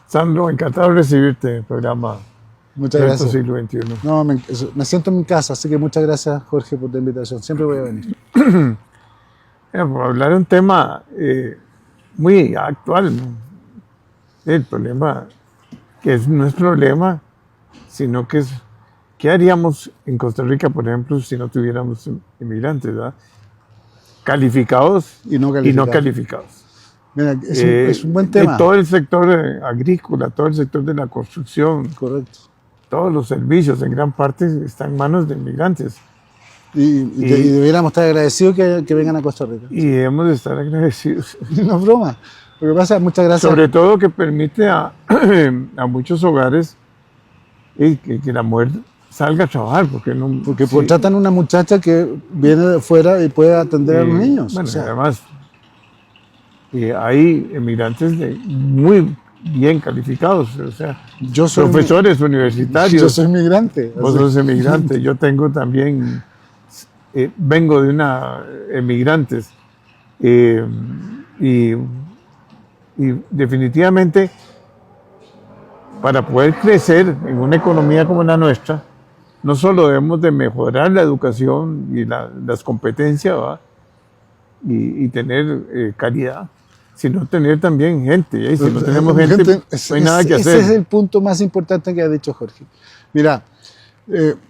Sandro, encantado de recibirte en el programa Muchas Reto gracias. Siglo XXI. No, me siento en mi casa, así que muchas gracias, Jorge, por la invitación. Siempre voy a venir. Por hablar de un tema muy actual, ¿no? El problema, que no es problema, sino que es, ¿qué haríamos en Costa Rica, por ejemplo, si no tuviéramos inmigrantes, ¿verdad? Calificados Y no y no calificados. calificados. Mira, es un buen tema. Todo el sector agrícola, todo el sector de la construcción, Correcto. todos los servicios en gran parte están en manos de inmigrantes. Y deberíamos estar agradecidos que vengan a Costa Rica. Y debemos de estar agradecidos. No es broma. Lo que pasa, muchas gracias. Sobre todo que permite a muchos hogares que la mujer salga a trabajar, porque no, Porque sí, contratan una muchacha que viene de fuera y puede atender a los niños. Bueno, O sea, además, hay emigrantes muy bien calificados, o sea, yo soy profesores universitarios. Yo soy migrante. Vos sos emigrante, yo tengo también, vengo de una emigrantes, y definitivamente para poder crecer en una economía como la nuestra, no solo debemos de mejorar la educación y las competencias, ¿va? Y tener calidad, sino tener también gente. Y si no tenemos gente, no hay nada que hacer. Ese es el punto más importante que ha dicho Jorge. Mira,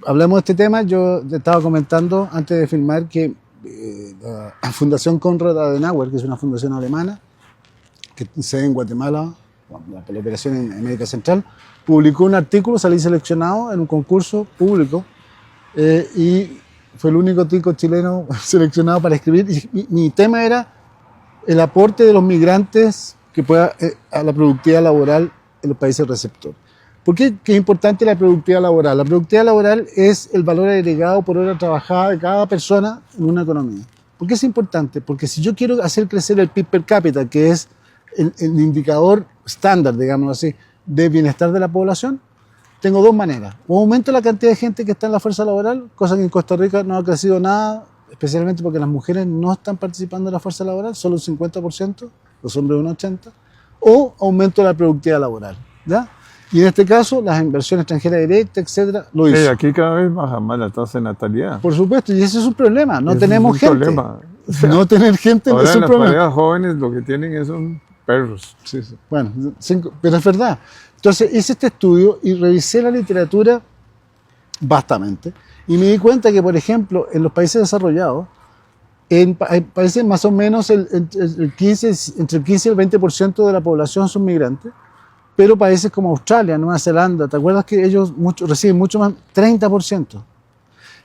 hablamos de este tema. Yo te estaba comentando antes de filmar que la Fundación Konrad Adenauer, que es una fundación alemana, que se en Guatemala, la operación en América Central, publicó un artículo, salí seleccionado en un concurso público y fue el único tico chileno seleccionado para escribir. Y mi tema era el aporte de los migrantes que pueda a la productividad laboral en los países receptores. ¿Por qué es importante la productividad laboral? La productividad laboral es el valor agregado por hora trabajada de cada persona en una economía. ¿Por qué es importante? Porque si yo quiero hacer crecer el PIB per cápita, que es el indicador estándar, digamos así, de bienestar de la población, tengo dos maneras. O aumento la cantidad de gente que está en la fuerza laboral, cosa que en Costa Rica no ha crecido nada, especialmente porque las mujeres no están participando en la fuerza laboral, solo un 50%, los hombres un 80%, o aumento la productividad laboral, ¿ya? Y en este caso, las inversiones extranjeras directas, etcétera, lo hizo. Aquí cada vez baja más la tasa de natalidad. Por supuesto, y ese es un problema, no Ese tenemos es un gente. problema. O sea, No tener gente ahora es un las problema. parejas jóvenes lo que tienen son perros. Sí. Bueno, pero es verdad. Entonces hice este estudio y revisé la literatura vastamente y me di cuenta que, por ejemplo, en los países desarrollados, en países más o menos entre el 15 y el 20% de la población son migrantes, pero países como Australia, Nueva Zelanda, ¿te acuerdas que ellos reciben mucho más? 30%.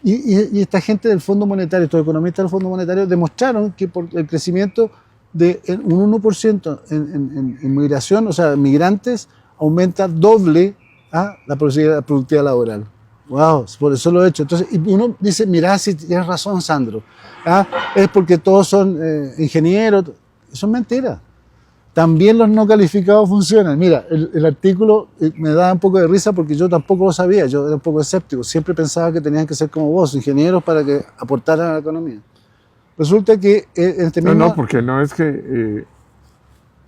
Y esta gente del Fondo Monetario, estos economistas del Fondo Monetario, demostraron que por el crecimiento de un 1% en migración, o sea, migrantes, aumenta doble la productividad laboral. Wow, por eso lo he hecho. Entonces, y uno dice, mira, si tienes razón, Sandro, es porque todos son ingenieros. Eso es mentira. También los no calificados funcionan. Mira, el artículo me da un poco de risa porque yo tampoco lo sabía, yo era un poco escéptico. Siempre pensaba que tenían que ser como vos, ingenieros, para que aportaran a la economía. Resulta que en este mismo... No, porque no es que...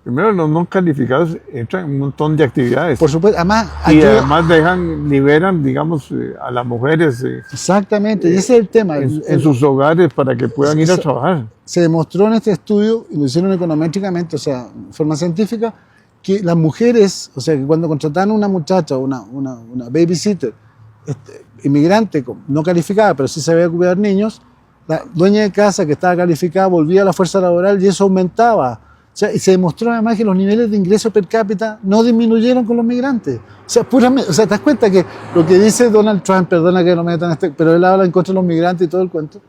primero, los no calificados entran en un montón de actividades. Por supuesto, además... Y además liberan, digamos, a las mujeres exactamente, y ese es el tema. En sus hogares para que puedan ir a trabajar. Se demostró en este estudio, y lo hicieron econométricamente, o sea, de forma científica, que las mujeres, o sea, que cuando contrataban a una muchacha, una babysitter, inmigrante, no calificada, pero sí sabía cuidar niños, la dueña de casa que estaba calificada volvía a la fuerza laboral y eso aumentaba. O sea, y se demostró además que los niveles de ingreso per cápita no disminuyeron con los migrantes. O sea, te das cuenta que lo que dice Donald Trump, perdona que no me metan pero él habla en contra de los migrantes y todo el cuento.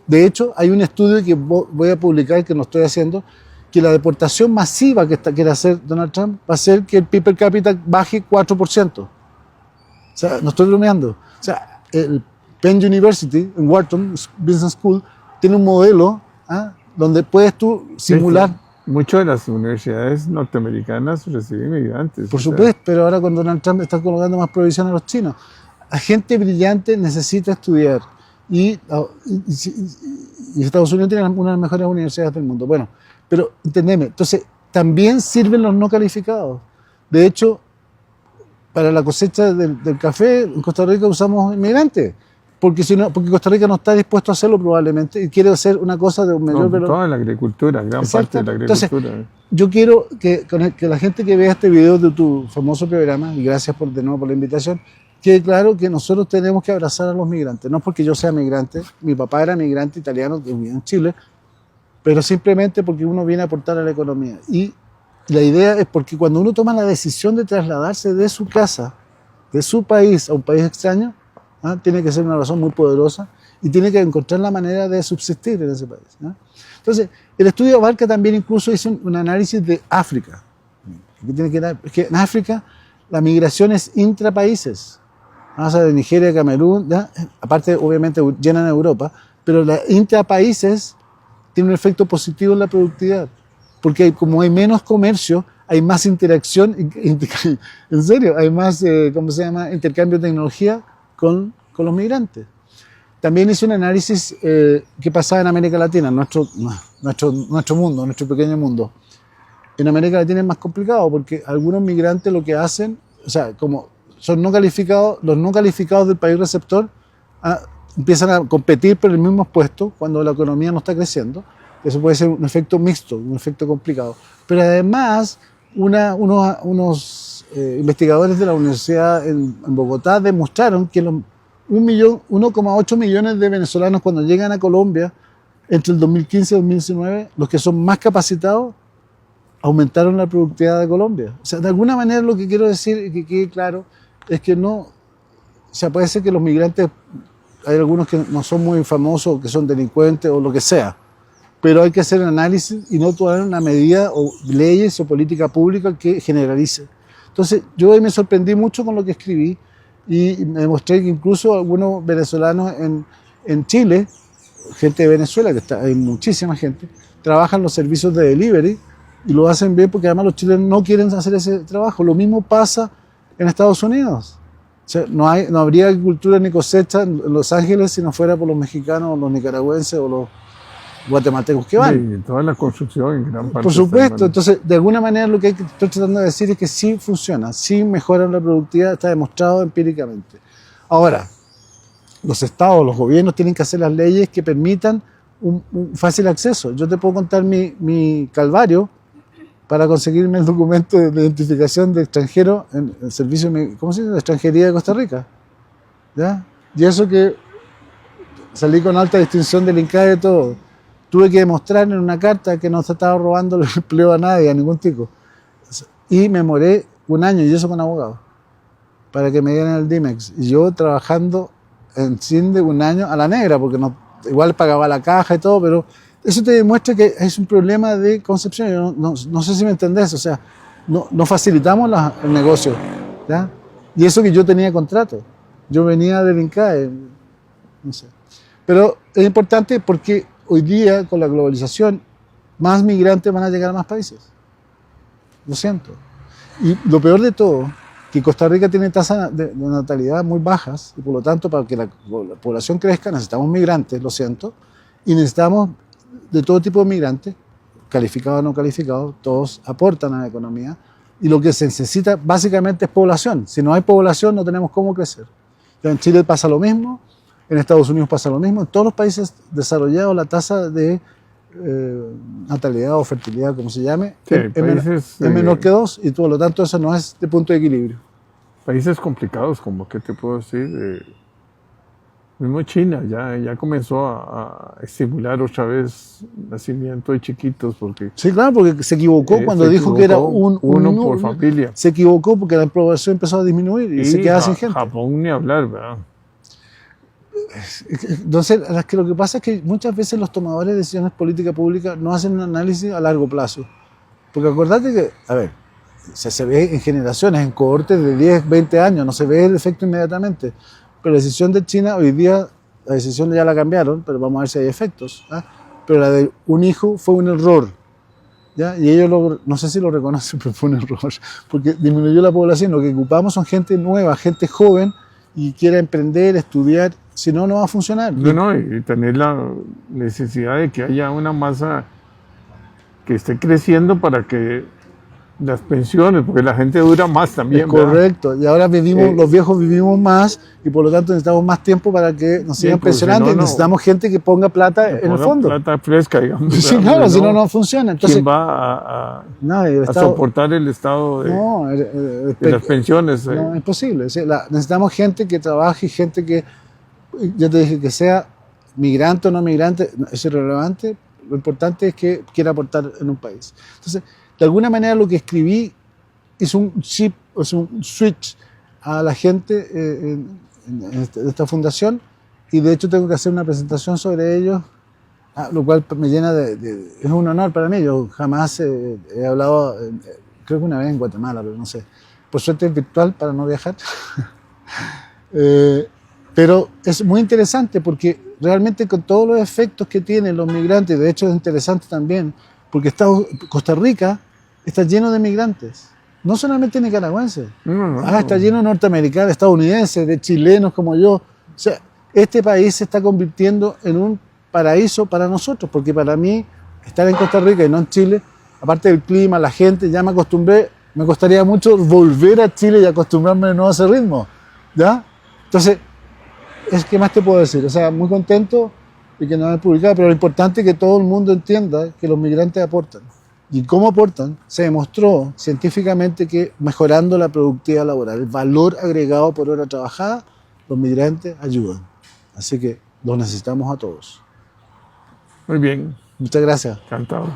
De hecho, hay un estudio que voy a publicar, que no estoy haciendo, que la deportación masiva que quiere hacer Donald Trump va a hacer que el PIB per cápita baje 4%. O sea, no estoy bromeando. O sea, el Penn University en Wharton Business School tiene un modelo donde puedes tú simular. Muchas de las universidades norteamericanas reciben migrantes. Por supuesto, pero ahora con Donald Trump está colocando más provisión a los chinos. La gente brillante necesita estudiar y Estados Unidos tiene una de las mejores universidades del mundo. Bueno, pero entendeme, entonces también sirven los no calificados. De hecho, para la cosecha del café en Costa Rica usamos inmigrantes, porque Costa Rica no está dispuesto a hacerlo probablemente y quiere hacer una cosa de un mayor No, toda la agricultura, gran Exacto. parte de la agricultura. Entonces, yo quiero que la gente que vea este video de tu famoso programa, y gracias de nuevo por la invitación, quede claro que nosotros tenemos que abrazar a los migrantes. No porque yo sea migrante, mi papá era migrante italiano que vivía en Chile, pero simplemente porque uno viene a aportar a la economía. Y la idea es porque cuando uno toma la decisión de trasladarse de su casa, de su país a un país extraño, tiene que ser una razón muy poderosa y tiene que encontrar la manera de subsistir en ese país. Entonces, el estudio abarca también, incluso hizo un análisis de África. Que en África la migración es intrapaíses. O sea, de Nigeria, Camerún, aparte obviamente llenan Europa, pero la intrapaíses tiene un efecto positivo en la productividad, porque como hay menos comercio, hay más interacción, en serio, hay más, ¿cómo se llama?, intercambio de tecnología con los migrantes. También hice un análisis que pasaba en América Latina, nuestro mundo, nuestro pequeño mundo. En América Latina es más complicado porque algunos migrantes lo que hacen, o sea, como son no calificados, los no calificados del país receptor empiezan a competir por el mismo puesto cuando la economía no está creciendo. Eso puede ser un efecto mixto, un efecto complicado. Pero además, unos investigadores de la universidad en Bogotá demostraron que 1,8 millones de venezolanos cuando llegan a Colombia entre el 2015 y 2019, los que son más capacitados, aumentaron la productividad de Colombia. O sea, de alguna manera lo que quiero decir y que quede claro es que no, o sea, puede ser que los migrantes, hay algunos que no son muy famosos, que son delincuentes o lo que sea, pero hay que hacer un análisis y no tomar una medida o leyes o política pública que generalice. Entonces, yo hoy me sorprendí mucho con lo que escribí y me demostré que incluso algunos venezolanos en Chile, gente de Venezuela, que hay muchísima gente, trabajan los servicios de delivery y lo hacen bien porque además los chilenos no quieren hacer ese trabajo. Lo mismo pasa en Estados Unidos. O sea, no habría agricultura ni cosecha en Los Ángeles si no fuera por los mexicanos, o los nicaragüenses o los guatemaltecos que van. Sí, toda la construcción en gran parte. Por supuesto, entonces de alguna manera lo que estoy tratando de decir es que sí funciona, sí mejora la productividad, está demostrado empíricamente. Ahora, los estados, los gobiernos tienen que hacer las leyes que permitan un fácil acceso. Yo te puedo contar mi calvario para conseguirme el documento de identificación de extranjero en el servicio, ¿cómo se dice?, de extranjería de Costa Rica. ¿Ya? Y eso que salí con alta distinción del INCAE y todo. Tuve que demostrar en una carta que no se estaba robando el empleo a nadie, a ningún tipo. Y me demoré un año, y eso con abogado, para que me dieran el DIMEX. Y yo trabajando en CINDE un año a la negra, porque igual pagaba la caja y todo, pero eso te demuestra que es un problema de concepción. Yo no sé si me entendés, o sea, no facilitamos el negocio, ¿ya? Y eso que yo tenía contrato. Yo venía del INCAE, no sé. Pero es importante porque hoy día, con la globalización, más migrantes van a llegar a más países. Lo siento. Y lo peor de todo, que Costa Rica tiene tasas de natalidad muy bajas, y por lo tanto, para que la población crezca, necesitamos migrantes, lo siento, y necesitamos de todo tipo de migrantes, calificados o no calificados, todos aportan a la economía, y lo que se necesita básicamente es población. Si no hay población, no tenemos cómo crecer. En Chile pasa lo mismo, en Estados Unidos pasa lo mismo, en todos los países desarrollados la tasa de natalidad o fertilidad, como se llame, sí, es menor que 2, y por lo tanto eso no es de punto de equilibrio. Países complicados, como qué te puedo decir, mismo China ya comenzó a estimular otra vez nacimiento de chiquitos, porque sí, claro, porque se equivocó cuando dijo que era uno por familia. Se equivocó porque la población empezó a disminuir y se queda sin gente. Japón ni hablar, ¿verdad? Entonces, lo que pasa es que muchas veces los tomadores de decisiones políticas públicas no hacen un análisis a largo plazo. Porque acordate que, a ver, se ve en generaciones, en cohortes de 10, 20 años, no se ve el efecto inmediatamente. Pero la decisión de China, hoy día, la decisión ya la cambiaron, pero vamos a ver si hay efectos. Pero la de un hijo fue un error. ¿Ya? Y ellos, no sé si lo reconocen, pero fue un error, porque disminuyó la población. Lo que ocupamos son gente nueva, gente joven, y quiera emprender, estudiar, si no, no va a funcionar. No, y tener la necesidad de que haya una masa que esté creciendo para que Las pensiones, porque la gente dura más también, Es ¿verdad? correcto. Y ahora vivimos, los viejos vivimos más y por lo tanto necesitamos más tiempo para que nos sigan pues, si pensionando no, y no. necesitamos gente que ponga plata en el Ponga fondo. plata fresca, digamos. Sí, ¿verdad? claro, Porque si no, no funciona. Entonces, ¿quién va nadie, el a Estado, soportar el estado no, de las pensiones? no, es imposible. O sea, necesitamos gente que trabaje, gente que, ya te dije, que sea migrante o no migrante, es irrelevante. Lo importante es que quiera aportar en un país. Entonces, de alguna manera lo que escribí es un chip, es un switch a la gente de esta fundación y de hecho tengo que hacer una presentación sobre ellos, lo cual me llena es un honor para mí. Yo jamás he hablado, creo que una vez en Guatemala, pero no sé. Por suerte es virtual para no viajar. Pero es muy interesante porque realmente con todos los efectos que tienen los migrantes, de hecho es interesante también, porque Costa Rica está lleno de migrantes, no solamente nicaragüenses, está lleno de norteamericanos, estadounidenses, de chilenos como yo. O sea, este país se está convirtiendo en un paraíso para nosotros, porque para mí estar en Costa Rica y no en Chile, aparte del clima, la gente, ya me acostumbré, me costaría mucho volver a Chile y acostumbrarme de nuevo a ese ritmo, ¿ya? Entonces, ¿qué más te puedo decir? O sea, muy contento de que no he publicado, pero lo importante es que todo el mundo entienda que los migrantes aportan. Y cómo aportan, se demostró científicamente que mejorando la productividad laboral, el valor agregado por hora trabajada, los migrantes ayudan. Así que los necesitamos a todos. Muy bien, Muchas gracias. encantado.